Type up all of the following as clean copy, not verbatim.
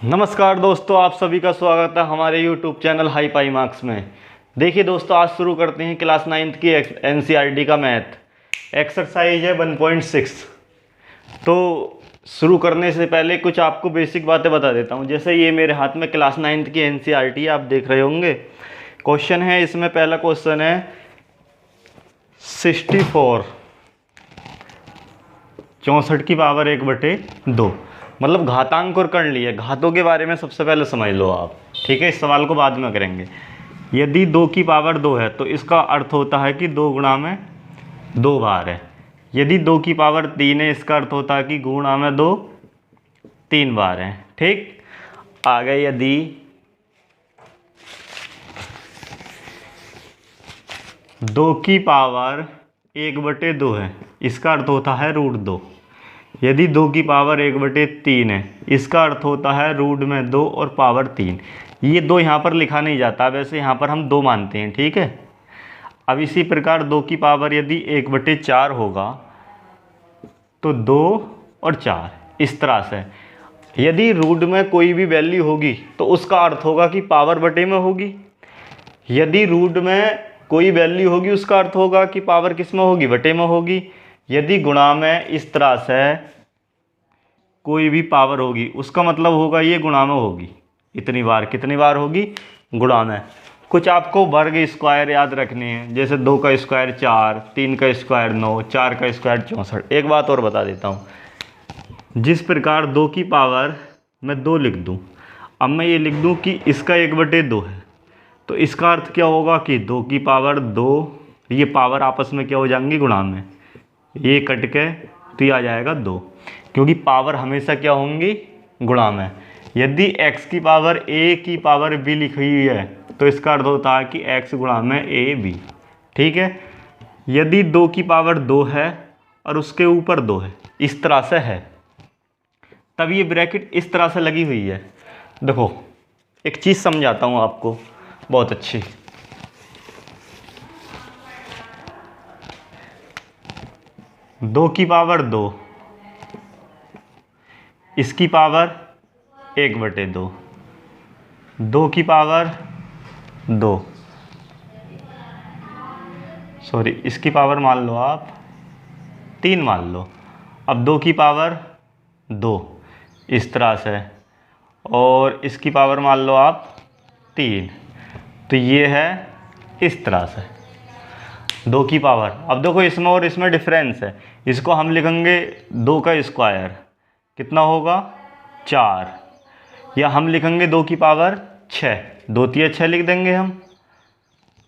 नमस्कार दोस्तों, आप सभी का स्वागत है हमारे YouTube चैनल हाई पाई मार्क्स में। देखिए दोस्तों, आज शुरू करते हैं क्लास 9th की NCERT का मैथ। एक्सरसाइज है 1.6। तो शुरू करने से पहले कुछ आपको बेसिक बातें बता देता हूं। जैसे ये मेरे हाथ में क्लास 9th की NCERT आप देख रहे होंगे। क्वेश्चन है इसमें, पहला क्वेश्चन है 64 64 की पावर 1/2, मतलब घातांक और कर्ण लिए। घातों के बारे में सबसे पहले समझ लो आप, ठीक है। इस सवाल को बाद में करेंगे। यदि 2 की पावर 2 है तो इसका अर्थ होता है कि 2 गुणा में 2 बार है। यदि 2 की पावर 3 है, इसका अर्थ होता है कि गुणा में 2 3 बार है। ठीक, आगे यदि 2 की पावर 1/2 है, इसका अर्थ होता है √2। यदि 2 की पावर 1/3 है, इसका अर्थ होता है रूट में 2 और पावर 3। ये 2 यहाँ पर लिखा नहीं जाता, वैसे यहाँ पर हम 2 मानते हैं, ठीक है। अब इसी प्रकार 2 की पावर यदि 1/4 होगा तो 2 और 4 इस तरह से। यदि रूट में कोई भी वैल्यू होगी तो उसका अर्थ होगा कि पावर बटे में होगी। यदि रूट में कोई वैल्यू होगी उसका अर्थ होगा कि पावर किस में होगी, बटे में होगी। यदि गुणा में इस तरह से कोई भी पावर होगी उसका मतलब होगा ये गुणा में होगी। इतनी बार, कितनी बार होगी, गुणा में। कुछ आपको वर्ग स्क्वायर याद रखने हैं, जैसे 2 का स्क्वायर 4, 3 का स्क्वायर 9, 4 का स्क्वायर 64। एक बात और बता देता हूँ, जिस प्रकार 2 की पावर मैं 2 लिख दूँ, अब मैं ये लिख दूँ कि इसका 1/2 है, तो इसका अर्थ क्या होगा कि 2 की पावर 2, ये पावर आपस में क्या हो जाएंगी, गुणा में। ये कट के तो ये आ जाएगा 2, क्योंकि पावर हमेशा क्या होंगी, गुणा में। यदि x की पावर a की पावर b लिखी हुई है तो इसका अर्थ होता है कि x गुणा में ab, ठीक है। यदि 2 की पावर 2 है और उसके ऊपर 2 है, इस तरह से है, तब ये ब्रैकेट इस तरह से लगी हुई है। देखो एक चीज़ समझाता हूँ आपको बहुत अच्छी। दो की पावर 2, इसकी पावर 1/2, 2 की पावर 2, सॉरी इसकी पावर मान लो आप 3 मान लो। अब 2 की पावर 2 इस तरह से, और इसकी पावर मान लो आप 3, तो ये है इस तरह से 2 की पावर। अब देखो इसमें और इसमें डिफरेंस है, इसको हम लिखेंगे 2 का स्क्वायर, कितना होगा 4, या हम लिखेंगे 2 की पावर 6, 2 तिया 6 लिख देंगे हम,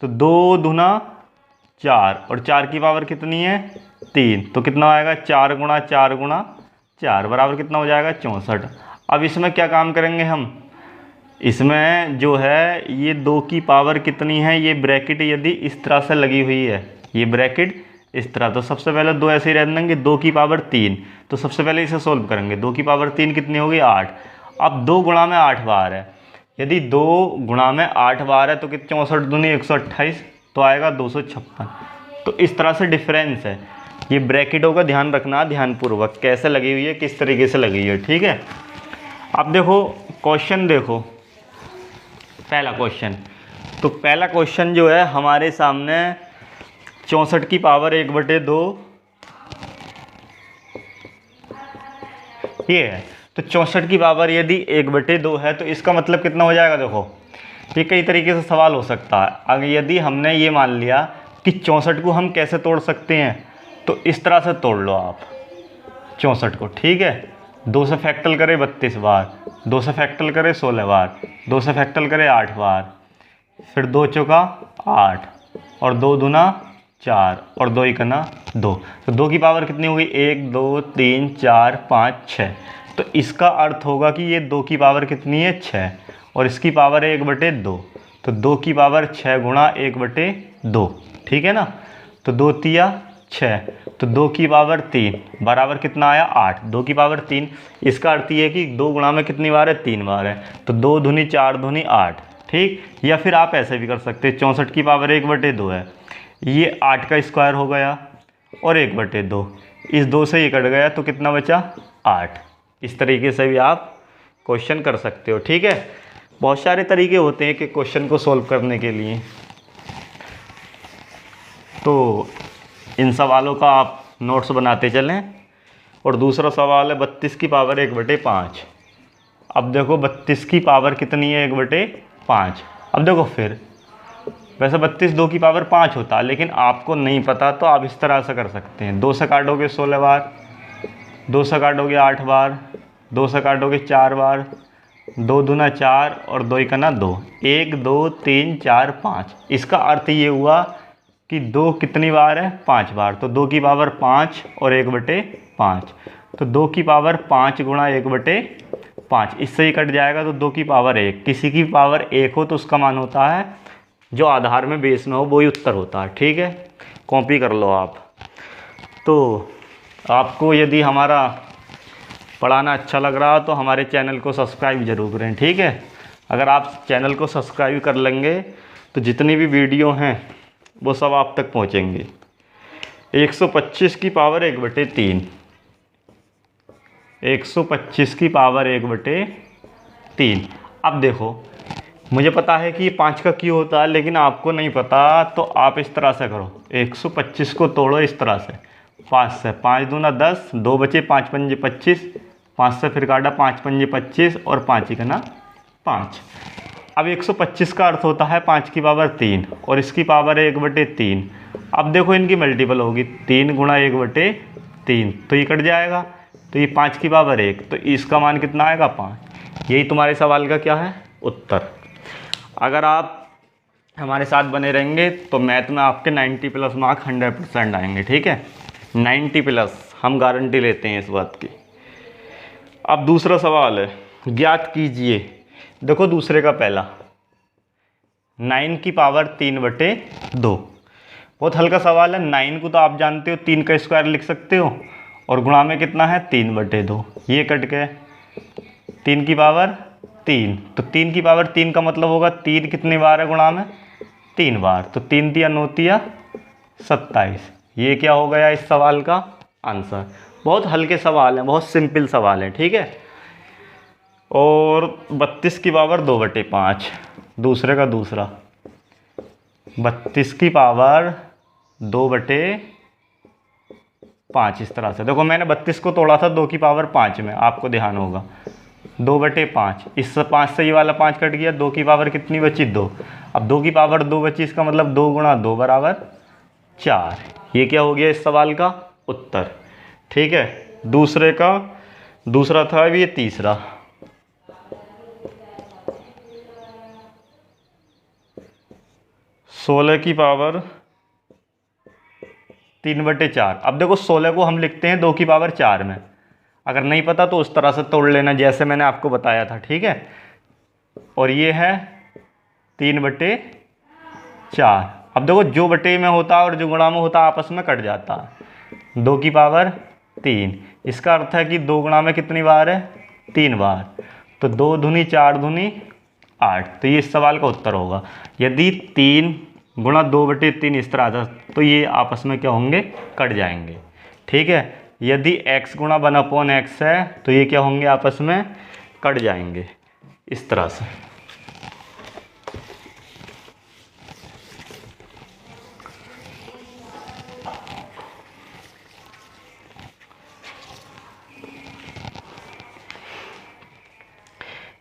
तो 2 दूना 4 और 4 की पावर कितनी है 3, तो कितना आएगा 4 गुणा 4 गुणा 4 बराबर कितना हो जाएगा 64। अब इसमें क्या काम करेंगे हम, इसमें जो है ये 2 की पावर कितनी है, ये ब्रैकेट यदि इस तरह से लगी हुई है, ये ब्रैकेट इस तरह, तो सबसे पहले 2 ऐसे ही रह देंगे। 2 की पावर 3, तो सबसे पहले इसे सोल्व करेंगे। 2 की पावर 3 कितनी होगी 8। अब 2 गुणा में 8 बार है, यदि 2 गुणा में 8 बार है तो कितने 64 दूनी 128, तो आएगा 256। तो इस तरह से डिफरेंस है। ये ब्रैकेटों का ध्यान रखना, ध्यानपूर्वक कैसे लगी हुई है, किस तरीके से लगी हुई है, ठीक है। अब देखो क्वेश्चन, देखो पहला क्वेश्चन। तो पहला क्वेश्चन जो है हमारे सामने 64 की पावर 1/2 ये है। तो 64 की पावर यदि 1/2 है तो इसका मतलब कितना हो जाएगा। देखो ये कई तरीके से सवाल हो सकता है। अगर यदि हमने ये मान लिया कि 64 को हम कैसे तोड़ सकते हैं, तो इस तरह से तोड़ लो आप 64 को, ठीक है। 2 से फैक्टल करे 32 बार, 2 से फैक्टल करे 16 बार, 2 से फैक्टल करे 8 बार, फिर 2 चौका 8 और 2 दूना 4 और 2 इकना 2, तो 2 की पावर कितनी होगी 1 2 3 4 5 6। तो इसका अर्थ होगा कि ये 2 की पावर कितनी है 6 और इसकी पावर है 1/2, तो 2 की पावर 6 गुणा 1/2, ठीक है ना। तो 2 तिया 6, तो 2 की पावर 3 बराबर कितना आया 8। 2 की पावर 3, इसका अर्थ ये है कि 2 गुणा में कितनी बार है 3 बार है, तो 2 दूनी 4 दूनी 8, ठीक। या फिर आप ऐसे भी कर सकते हैं, 64 की पावर 1/2 है, ये 8 का स्क्वायर हो गया और 1/2, इस 2 से ये कट गया तो कितना बचा 8। इस तरीके से भी आप क्वेश्चन कर सकते हो। ठीक है, बहुत सारे तरीके होते हैं कि क्वेश्चन को सॉल्व करने के लिए। तो इन सवालों का आप नोट्स बनाते चलें। और दूसरा सवाल है 32 की पावर 1/5। अब देखो 32 की पावर कितनी है 1/5। अब देखो फिर वैसे 32 2 की पावर 5 होता, लेकिन आपको नहीं पता तो आप इस तरह से कर सकते हैं। 2 से काटोगे 16 बार, 2 से काटोगे 8 बार, 2 से काटोगे 4 बार, 2 दूना 4 और 2 एकना 2, 1 2 3 4 5। इसका अर्थ ये हुआ कि 2 कितनी बार है 5 बार, तो 2 की पावर 5 और 1/5, तो 2 की पावर 5 गुणा 1/5, इससे ही कट जाएगा तो 2 की पावर 1। किसी की पावर 1 हो तो उसका मान होता है जो आधार में बेस में हो, वही उत्तर होता है। ठीक है, कॉपी कर लो आप। तो आपको यदि हमारा पढ़ाना अच्छा लग रहा हो तो हमारे चैनल को सब्सक्राइब जरूर करें। ठीक है, अगर आप चैनल को सब्सक्राइब कर लेंगे तो जितनी भी वीडियो हैं वो सब आप तक पहुंचेंगे। 125 की पावर 1/3, 125 की पावर 1/3। अब देखो मुझे पता है कि 5 का क्यों होता है, लेकिन आपको नहीं पता तो आप इस तरह से करो। 125 को तोड़ो इस तरह से 5 से, 5 दूना 10, 2 बचे, 5 पंजे 25, 5 से फिर काटा 5 पंजे 25 और 5 ही करना 5। अब 125 का अर्थ होता है 5 की पावर 3 और इसकी पावर है 1/3। अब देखो इनकी मल्टीपल होगी, 3 गुणा 1/3, तो ये कट जाएगा, तो ये 5 की पावर 1, तो इसका मान कितना आएगा 5। यही तुम्हारे सवाल का क्या है उत्तर। अगर आप हमारे साथ बने रहेंगे तो मैथ में आपके 90+ मार्क 100% आएंगे। ठीक है, 90+, हम गारंटी लेते हैं इस बात की। अब दूसरा सवाल है, ज्ञात कीजिए। देखो दूसरे का पहला 9 की पावर 3/2। बहुत हल्का सवाल है। 9 को तो आप जानते हो 3 का स्क्वायर लिख सकते हो, और गुणा में कितना है 3/2, ये कट गए 3 की पावर 3, तो 3 की पावर 3 का मतलब होगा 3 कितनी बार है गुणा में 3 बार, तो 3 तिया 9 तिया 27। ये क्या हो गया इस सवाल का आंसर। बहुत हल्के सवाल हैं, बहुत सिंपल सवाल हैं। ठीक है, और 32 की पावर 2/5, दूसरे का दूसरा 32 की पावर 2/5। इस तरह से देखो मैंने 32 को तोड़ा था 2 की पावर 5 में, आपको ध्यान होगा 2/5। इस 5 से ये वाला 5 कट गया, 2 की पावर कितनी बची 2। अब 2 की पावर 2 बची, इसका मतलब 2 गुणा 2 बराबर 4। ये क्या हो गया इस सवाल का उत्तर। ठीक है, दूसरे का दूसरा था, अब ये तीसरा। सोलह की पावर 3/4। अब देखो 16 को हम लिखते हैं 2 की पावर 4 में, अगर नहीं पता तो उस तरह से तोड़ लेना जैसे मैंने आपको बताया था। ठीक है, और ये है 3/4। अब देखो जो बटे में होता है और जो गुणा में होता है आपस में कट जाता है। 2 की पावर 3, इसका अर्थ है कि 2 गुणा में कितनी बार है 3 बार, तो 2 दूनी 4 दूनी 8, तो ये इस सवाल का उत्तर होगा। यदि 3 गुणा 2/3 इस तरह था तो ये आपस में क्या होंगे कट जाएंगे। ठीक है, यदि x गुणा 1/x है तो ये क्या होंगे आपस में कट जाएंगे इस तरह से।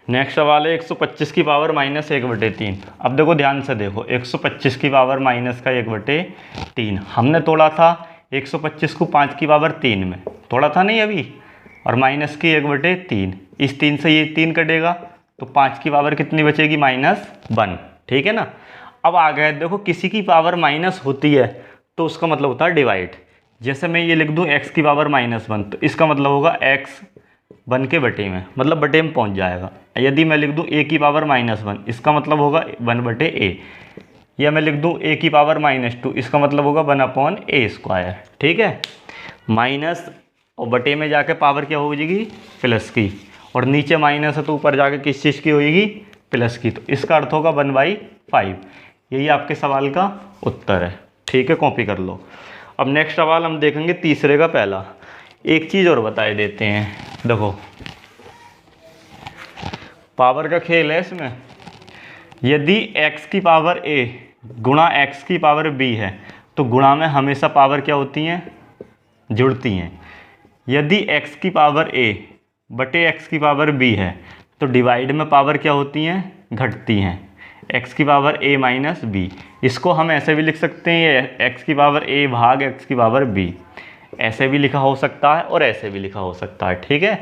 नेक्स्ट सवाल है 125 की पावर -1/3। अब देखो ध्यान से देखो, 125 की पावर माइनस का 1/3 हमने तोड़ा था 125 को 5 की पावर 3 में तोड़ा था नहीं अभी, और माइनस की 1/3, इस 3 से ये 3 कटेगा तो 5 की पावर कितनी बचेगी -1। ठीक है ना। अब आ गए देखो, किसी की पावर माइनस होती है तो उसका मतलब होता है डिवाइड। जैसे मैं ये लिख दूँ x की पावर -1, तो इसका मतलब होगा x 1 के बटे में, मतलब बटे में पहुंच जाएगा। यदि मैं लिख दूं a की पावर -1, इसका मतलब होगा 1/a, या मैं लिख दूं a की पावर -2, इसका मतलब होगा 1/a²। ठीक है, माइनस और बटे में जाके पावर क्या हो जाएगी प्लस की, और नीचे माइनस है तो ऊपर जाके किस चीज़ की होगी प्लस की, तो इसका अर्थ होगा 1/5। यही आपके सवाल का उत्तर है। ठीक है, कॉपी कर लो। अब नेक्स्ट सवाल हम देखेंगे तीसरे का पहला। एक चीज़ और बताए देते हैं, देखो पावर का खेल है इसमें। यदि x की पावर a गुणा x की पावर b है तो गुणा में हमेशा पावर क्या होती हैं, जुड़ती हैं। यदि x की पावर a बटे x की पावर b है तो डिवाइड में पावर क्या होती हैं, घटती हैं। x की पावर a माइनस b, इसको हम ऐसे भी लिख सकते हैं, ये x की पावर a भाग x की पावर b, ऐसे भी लिखा हो सकता है और ऐसे भी लिखा हो सकता है। ठीक है,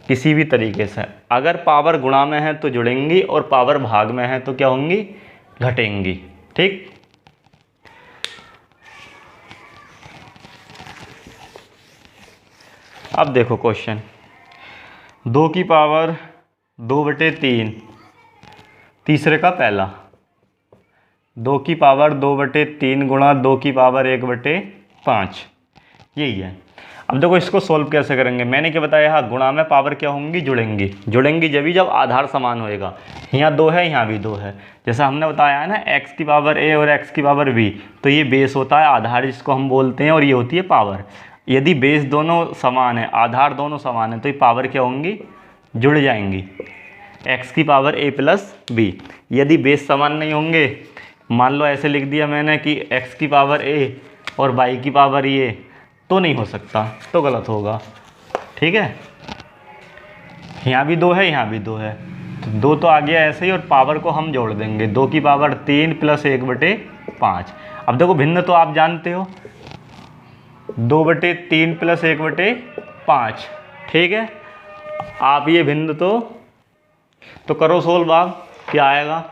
किसी भी तरीके से। अगर पावर गुणा में है तो जुड़ेंगी और पावर भाग में है तो क्या होंगी, घटेंगी। ठीक, अब देखो क्वेश्चन, 2 की पावर 2/3, तीसरे का पहला, 2 की पावर 2/3 गुणा 2 की पावर 1/5, यही है। अब देखो इसको सोल्व कैसे करेंगे, मैंने क्या बताया, हाँ गुणा में पावर क्या होंगी, जुड़ेंगी। जुड़ेंगी जब आधार समान होएगा। यहाँ 2 है, यहाँ भी 2 है। जैसा हमने बताया है ना, x की पावर a और x की पावर b, तो ये बेस होता है, आधार जिसको हम बोलते हैं, और ये होती है पावर। यदि बेस दोनों समान है, आधार दोनों समान है, तो ये पावर क्या होंगी, जुड़ जाएंगी। x की पावर a प्लस b। यदि बेस समान नहीं होंगे, मान लो ऐसे लिख दिया मैंने कि x की पावर a और y की पावर ये, तो नहीं हो सकता, तो गलत होगा। ठीक है, यहाँ भी 2 है, यहाँ भी 2 है, तो 2 तो आ गया ऐसे ही, और पावर को हम जोड़ देंगे, 2 की पावर 3 प्लस 1/5। अब देखो भिन्न तो आप जानते हो, 2/3 प्लस 1/5। ठीक है, आप ये भिन्न तो करो सोल्व, आप क्या आएगा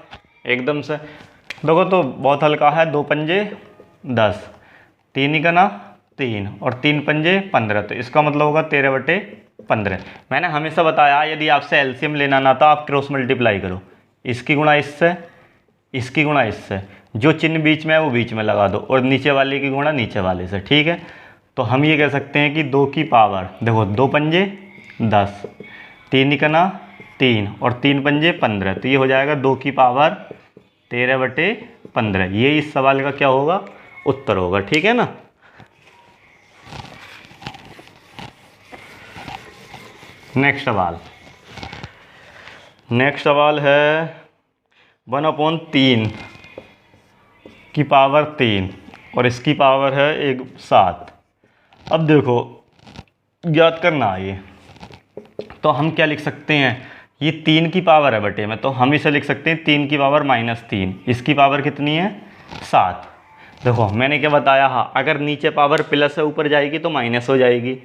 एकदम से। देखो तो बहुत हल्का है, 2 पंजे 10, 3 का ना 3 और 3 पंजे 15, तो इसका मतलब होगा 13/15। मैंने हमेशा बताया यदि आपसे एलसीएम लेना ना तो आप क्रॉस मल्टीप्लाई करो, इसकी गुणा इससे, इसकी गुणा इससे, जो चिन्ह बीच में है वो बीच में लगा दो, और नीचे वाले की गुणा नीचे वाले से। ठीक है, तो हम ये कह सकते हैं कि 2 की पावर, देखो 2 पंजे 10, 3 का ना 3 और 3 पंजे 15, तो ये हो जाएगा 2 की पावर 13/15। ये इस सवाल का क्या होगा, उत्तर होगा। ठीक है ना। नेक्स्ट सवाल है 1/3 की पावर 3 और इसकी पावर है 7। अब देखो याद करना है, तो हम क्या लिख सकते हैं, ये 3 की पावर है बटे में, तो हम इसे लिख सकते हैं 3 की पावर -3, इसकी पावर कितनी है 7। देखो मैंने क्या बताया, हाँ अगर नीचे पावर प्लस है ऊपर जाएगी तो माइनस हो जाएगी,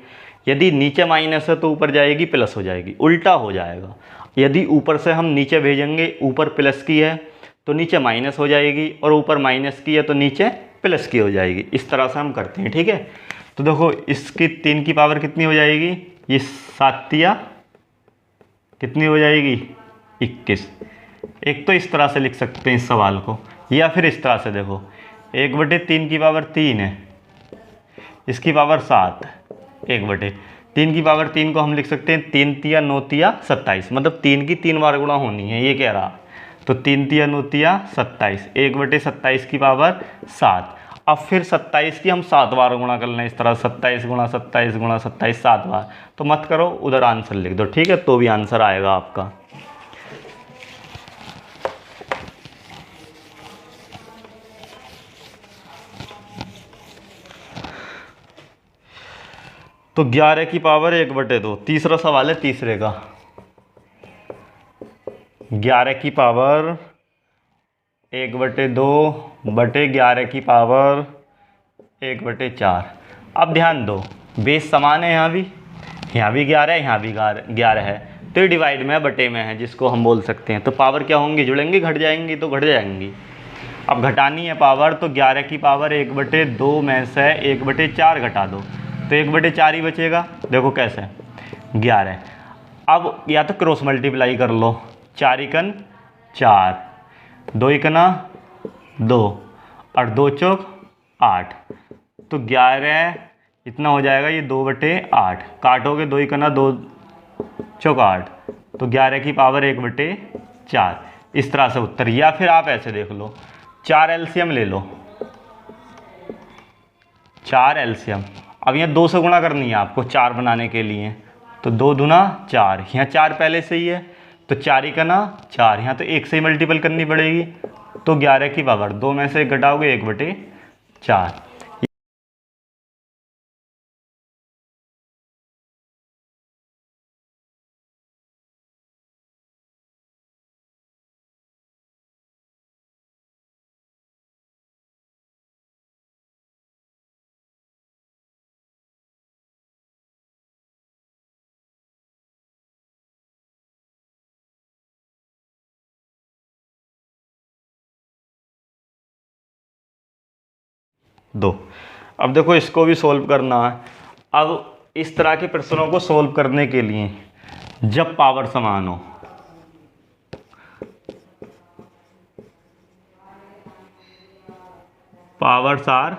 यदि नीचे माइनस है तो ऊपर जाएगी प्लस हो जाएगी, उल्टा हो जाएगा। यदि ऊपर से हम नीचे भेजेंगे, ऊपर प्लस की है तो नीचे माइनस हो जाएगी, और ऊपर माइनस की है तो नीचे प्लस की हो जाएगी। इस तरह से हम करते हैं। ठीक है, तो देखो इसकी 3 की पावर कितनी हो जाएगी, ये 7 कितनी हो जाएगी 21। एक तो इस तरह से लिख सकते हैं इस सवाल को, या फिर इस तरह से देखो 1/3 की पावर 3 है, इसकी पावर 7, 1/3 की पावर 3 को हम लिख सकते हैं 3 तिया 9 तिया 27, मतलब 3 की 3 बार गुणा होनी है, ये कह रहा। तो 3 तिया 9 तिया 27, 1/27 की पावर 7। अब फिर 27 की हम 7 बार गुणा कर लें, इस तरह 27 गुणा 27 गुणा 27 7 बार, तो मत करो, उधर आंसर लिख दो। ठीक है, तो भी आंसर आएगा आपका। तो 11 की पावर 1/2, तीसरा सवाल है तीसरे का। 11 की पावर 1/2 बटे 11 की पावर 1/4। अब ध्यान दो, बेस समान है, यहाँ भी 11 है, यहाँ भी 11 है, तो ये डिवाइड में है, बटे में है, जिसको हम बोल सकते हैं। तो पावर क्या होंगी, जुड़ेंगी, घट जाएंगी, तो घट जाएंगी। अब घटानी है पावर, तो 11 की पावर 1/2 में से 1/4 घटा दो, तो 1/4 ही बचेगा। देखो कैसे, 11। अब या तो क्रॉस मल्टीप्लाई कर लो, 4 एकन 4, 2 एकना 2 और 2 चौक 8, तो 11 इतना हो जाएगा, ये 2/8, काटोगे 2 एकना 2 चौक 8, तो 11 की पावर 1/4। इस तरह से उत्तर। या फिर आप ऐसे देख लो, 4 एलसीएम ले लो, 4 एलसीएम। अब यहाँ 2 से गुणा करनी है आपको 4 बनाने के लिए, तो 2 दूना 4, यहाँ 4 पहले से ही है, तो 4 ही का ना 4, यहाँ तो 1 से ही मल्टीपल करनी पड़ेगी। तो 11 की पावर 2 में से घटाओगे 1/4। दो। अब देखो इसको भी सोल्व करना है। अब इस तरह के प्रश्नों को सोल्व करने के लिए जब पावर समान हो, पावर्स आर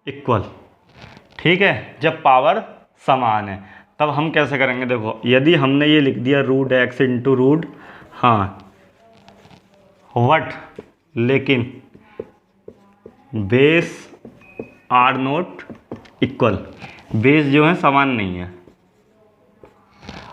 इक्वल, ठीक है, जब पावर समान है तब हम कैसे करेंगे। देखो यदि हमने ये लिख दिया √x इंटू रूट, हाँ वट, लेकिन base are not equal, base जो है समान नहीं है।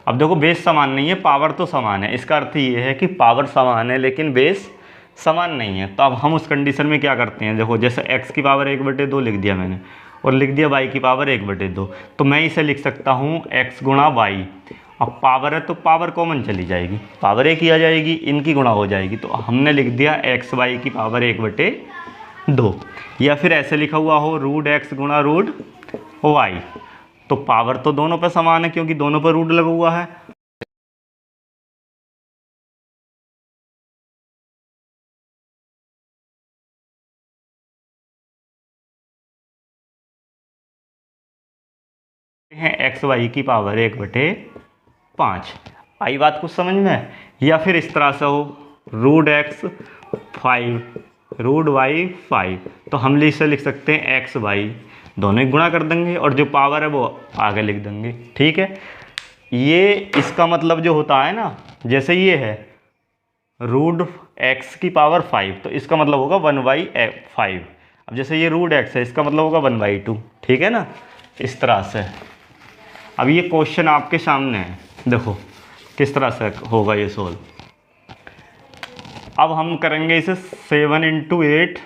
अब देखो बेस समान नहीं है, पावर तो समान है, इसका अर्थ ये है कि पावर समान है लेकिन बेस समान नहीं है। तो अब हम उस कंडीशन में क्या करते हैं, देखो जैसे x की पावर 1/2 लिख दिया मैंने और लिख दिया y की पावर 1/2, तो मैं इसे लिख सकता हूँ x गुणा y। अब पावर है तो पावर कॉमन चली जाएगी, पावर एक ही आ जाएगी, इनकी गुणा हो जाएगी। तो हमने लिख दिया xy की पावर 1/2, या फिर ऐसे लिखा हुआ हो √x गुणा √y। तो पावर तो दोनों पे समान है क्योंकि दोनों पर रूट लगा हुआ है। हैं xy की पावर 1/5। आई बात कुछ समझ में। या फिर इस तरह से हो √x 5 √y 5, तो हम इसे लिख सकते हैं xy, दोनों ही गुणा कर देंगे और जो पावर है वो आगे लिख देंगे, ठीक है। ये इसका मतलब जो होता है ना, जैसे ये है √x की पावर 5, तो इसका मतलब होगा 1/5। अब जैसे ये √x है, इसका मतलब होगा 1/2, ठीक है ना, इस तरह से। अब ये क्वेश्चन आपके सामने है, देखो किस तरह से होगा ये सोल्व। अब हम करेंगे इसे 7 × 8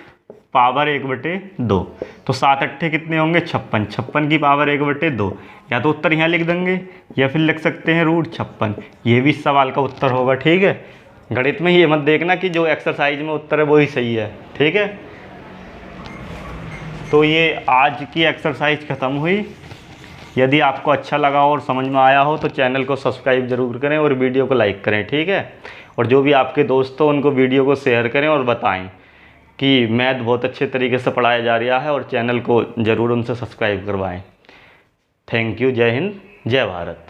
पावर 1/2, तो 7 8 कितने होंगे 56, 56 की पावर 1/2। या तो उत्तर यहाँ लिख देंगे या फिर लिख सकते हैं √56, ये भी इस सवाल का उत्तर होगा, ठीक है। गणित में ये मत देखना कि जो एक्सरसाइज में उत्तर है वही सही है, ठीक है। तो ये आज की एक्सरसाइज ख़त्म हुई। यदि आपको अच्छा लगा और समझ में आया हो तो चैनल को सब्सक्राइब जरूर करें और वीडियो को लाइक करें, ठीक है। और जो भी आपके दोस्त हो उनको वीडियो को शेयर करें और बताएं कि मैथ बहुत अच्छे तरीके से पढ़ाया जा रहा है, और चैनल को ज़रूर उनसे सब्सक्राइब करवाएं। Thank you. जय हिंद, जय भारत।